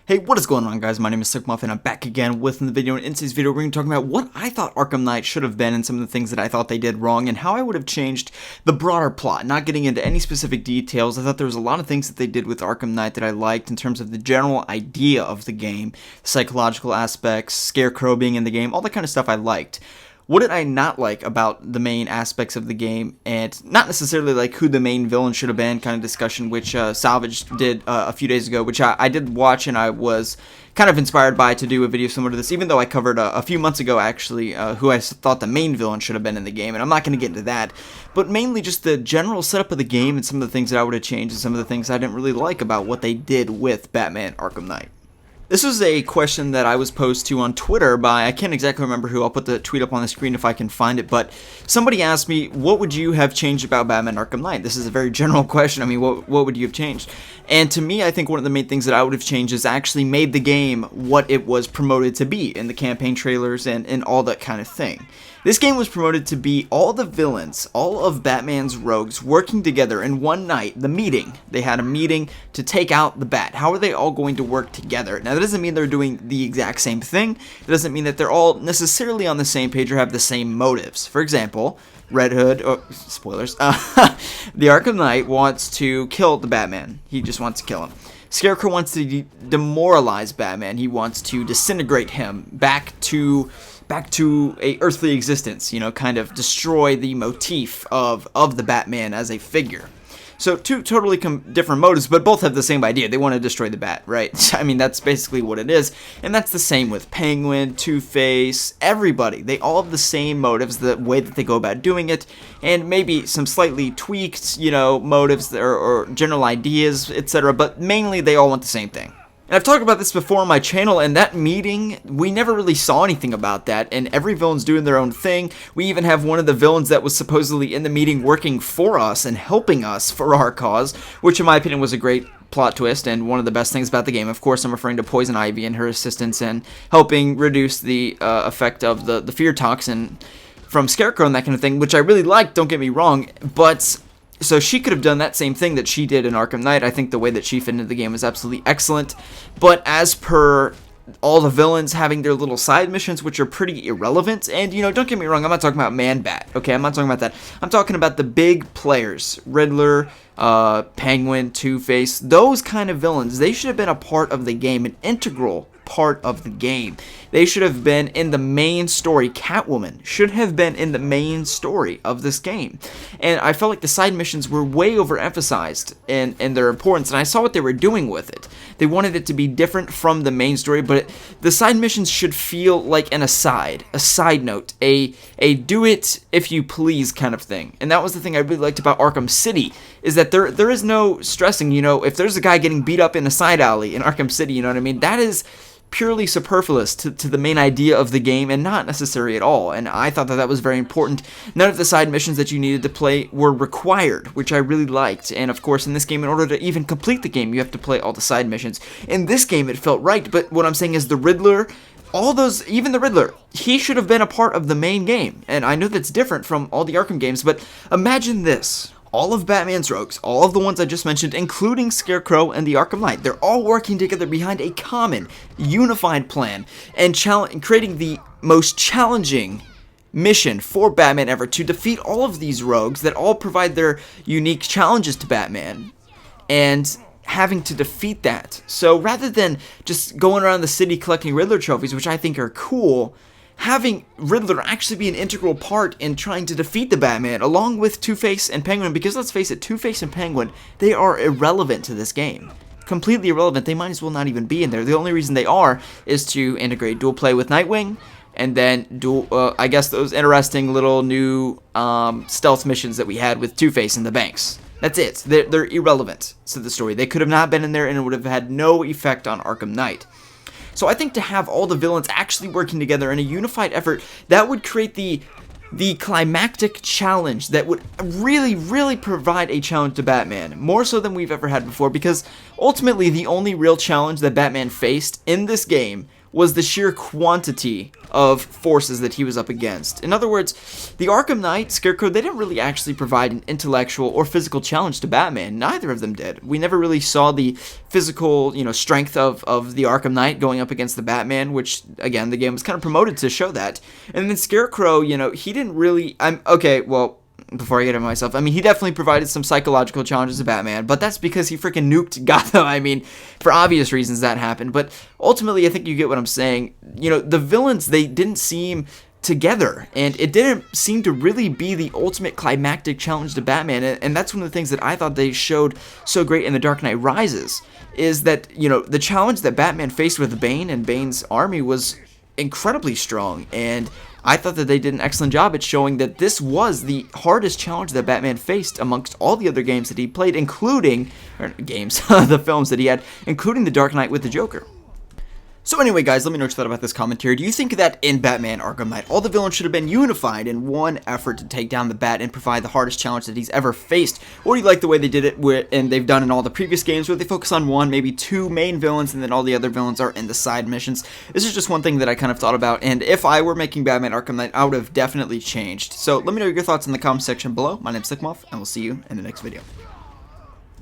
Hey, what is going on, guys? My name is Slcmof and I'm back again with another video. In today's video, we're going to talk about what I thought Arkham Knight should have been and some of the things that I thought they did wrong and how I would have changed the broader plot. Not getting into any specific details, I thought there was a lot of things that they did with Arkham Knight that I liked in terms of the general idea of the game, psychological aspects, Scarecrow being in the game, all that kind of stuff I liked. What did I not like about the main aspects of the game, and not necessarily like who the main villain should have been kind of discussion, which Salvage did a few days ago, which I did watch and I was kind of inspired by to do a video similar to this, even though I covered a few months ago actually who I thought the main villain should have been in the game, and I'm not going to get into that, but mainly just the general setup of the game and some of the things that I would have changed and some of the things I didn't really like about what they did with Batman Arkham Knight. This was a question that I was posed to on Twitter by, I can't exactly remember who, I'll put the tweet up on the screen if I can find it, but somebody asked me, what would you have changed about Batman Arkham Knight? This is a very general question. I mean, what would you have changed? And to me, I think one of the main things that I would have changed is actually made the game what it was promoted to be in the campaign trailers and all that kind of thing. This game was promoted to be all the villains, all of Batman's rogues working together in one night, the meeting. They had a meeting to take out the Bat. How are they all going to work together? Now, that doesn't mean they're doing the exact same thing. It doesn't mean that they're all necessarily on the same page or have the same motives. For example, Red Hood, spoilers, the Arkham Knight wants to kill the Batman. He just wants to kill him. Scarecrow wants to demoralize Batman. He wants to disintegrate him back to a earthly existence, you know, kind of destroy the motif of the Batman as a figure. So two totally different motives, but both have the same idea. They want to destroy the Bat, right? I mean, that's basically what it is. And that's the same with Penguin, Two-Face, everybody. They all have the same motives, the way that they go about doing it, and maybe some slightly tweaked, you know, motives or general ideas, etc. But mainly they all want the same thing. And I've talked about this before on my channel, and that meeting, we never really saw anything about that, and every villain's doing their own thing. We even have one of the villains that was supposedly in the meeting working for us and helping us for our cause, which in my opinion was a great plot twist and one of the best things about the game. Of course, I'm referring to Poison Ivy and her assistance in helping reduce the effect of the fear toxin from Scarecrow and that kind of thing, which I really liked, don't get me wrong, but so she could have done that same thing that she did in Arkham Knight. I think the way that she fit into the game was absolutely excellent. But as per all the villains having their little side missions, which are pretty irrelevant, and, you know, don't get me wrong, I'm not talking about Man-Bat, okay? I'm not talking about that. I'm talking about the big players, Riddler, Penguin, Two-Face, those kind of villains. They should have been a part of the game, an integral part of the game. They should have been in the main story. Catwoman should have been in the main story of this game. And I felt like the side missions were way overemphasized in their importance, and I saw what they were doing with it. They wanted it to be different from the main story, but the side missions should feel like an aside, a side note, a do it if you please kind of thing. And that was the thing I really liked about Arkham City, is that there is no stressing, you know, if there's a guy getting beat up in a side alley in Arkham City, you know what I mean, that is purely superfluous to the main idea of the game and not necessary at all, and I thought that was very important. None of the side missions that you needed to play were required, which I really liked, and of course in this game, in order to even complete the game, you have to play all the side missions. In this game, it felt right, but what I'm saying is the Riddler, all those, even the Riddler, he should have been a part of the main game, and I know that's different from all the Arkham games, but imagine this. All of Batman's rogues, all of the ones I just mentioned, including Scarecrow and the Arkham Knight, they're all working together behind a common, unified plan and creating the most challenging mission for Batman ever to defeat all of these rogues that all provide their unique challenges to Batman and having to defeat that. So rather than just going around the city collecting Riddler trophies, which I think are cool, having Riddler actually be an integral part in trying to defeat the Batman, along with Two-Face and Penguin, because let's face it, Two-Face and Penguin, they are irrelevant to this game. Completely irrelevant. They might as well not even be in there. The only reason they are is to integrate dual play with Nightwing, and then I guess those interesting little new stealth missions that we had with Two-Face in the banks. That's it. They're irrelevant to the story. They could have not been in there, and it would have had no effect on Arkham Knight. So I think to have all the villains actually working together in a unified effort, that would create the climactic challenge that would really provide a challenge to Batman, more so than we've ever had before, because ultimately the only real challenge that Batman faced in this game was the sheer quantity of forces that he was up against. In other words, the Arkham Knight, Scarecrow, they didn't really actually provide an intellectual or physical challenge to Batman. Neither of them did. We never really saw the physical, strength of the Arkham Knight going up against the Batman, which, again, the game was kind of promoted to show that. And then Scarecrow, he didn't really... before I get into myself, he definitely provided some psychological challenges to Batman, but that's because he freaking nuked Gotham. For obvious reasons that happened, but ultimately I think you get what I'm saying. The villains, they didn't seem together, and it didn't seem to really be the ultimate climactic challenge to Batman, and that's one of the things that I thought they showed so great in The Dark Knight Rises, is that, the challenge that Batman faced with Bane and Bane's army was incredibly strong, and I thought that they did an excellent job at showing that this was the hardest challenge that Batman faced amongst all the other games that he played, the films that he had, including The Dark Knight with the Joker. So anyway, guys, let me know what you thought about this commentary. Do you think that in Batman Arkham Knight, all the villains should have been unified in one effort to take down the Bat and provide the hardest challenge that he's ever faced? Or do you like the way they did it, and they've done in all the previous games, where they focus on one, maybe two main villains, and then all the other villains are in the side missions? This is just one thing that I kind of thought about, and if I were making Batman Arkham Knight, I would have definitely changed. So let me know your thoughts in the comment section below. My name's Slcmof, and we'll see you in the next video.